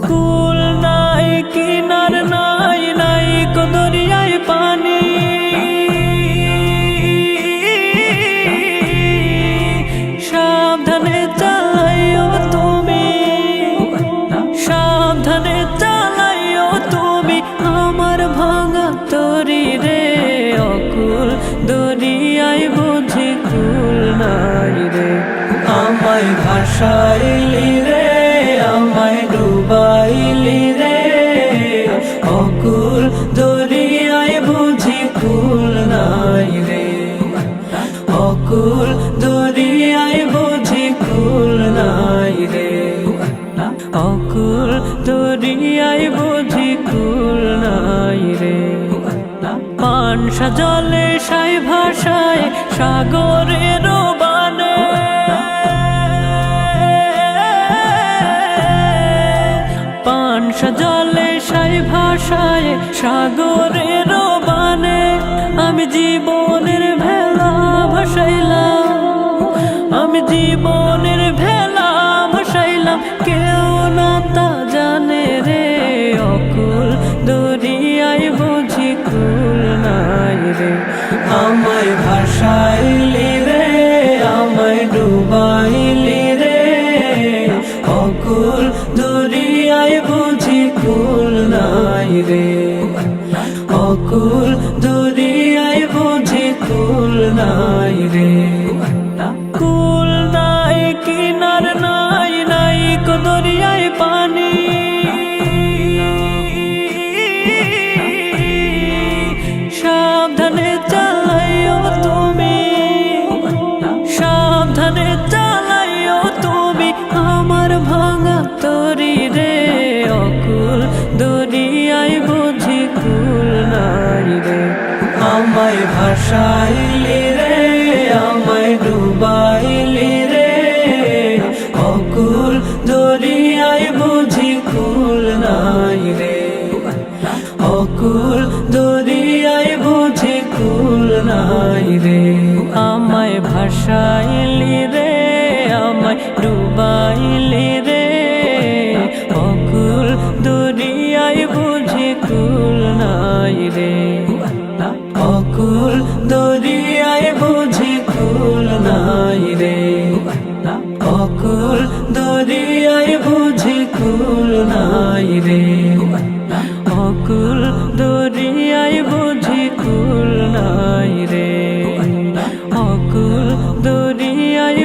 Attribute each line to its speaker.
Speaker 1: কুল নাই কিনার নাই নাই কো দরিয়ায় পানি, সাবধানে চালাইও তুমি, সাবধানে চালাইও তুমি আমার ভাঙা তরি রে। অকুল দরিয়ায় বুঝি কুল নাই রে, আমায় ভাসাইলি রে, আমায় ডুবাইলি রে। অকুল দরিয়ায় বুঝি কুল নাই রে, অকুল দরিয়ায় বুঝি কুল নাই রে, অকুল দরিয়ায় বুঝি কুল নাই রে। পানসা জলে সাই ভাষায় সাগরের বানে, পানসা জলে সাই ভাষায় সাগরের বানে। আমি জীবনের ভেলা ভাসাইলাম, আমি জীবনের ভেলা ভাসাইলাম, কেউ না তা জানে রে। অকুল দরিয়ায় বুঝি কুল নাই রে, আমায় ভাসাইলি রে, আমায় ডুবাইলি রে। অকুল দরিয়ায় বুঝি কুল নাই রে, অকুল দরিয়ায় বুঝি কুল নাই রে। কুল নাই কিনার নাই নাই কো দরিয়ায় পানি, সাবধানে চালাইও তুমি, সাবধানে চালাইও তুমি আমার ভাঙা তরি রে। অকুল দরিয়ায় বুঝি কুল নাই রে, আমায় ভাসাইলি রে, আমায় ডুবাইলি রে। অকুল দরিয়ায় বুঝি কুল নাই রে, অকুল দরিয়ায় বুঝি কুল নাই রে। আমায় ভাসাইলি রে, আমায় ডুবাইলি রে। অকুল দরিয়ায় বুঝি কুল নাই রে, অকুল দরিয়ায় বুঝি কুল নাই রে, অকুল দরিয়ায় বুঝি কুল নাই রে, অকুল দরিয়ায় বুঝি কুল নাই রে, অকুল দরিয়ায়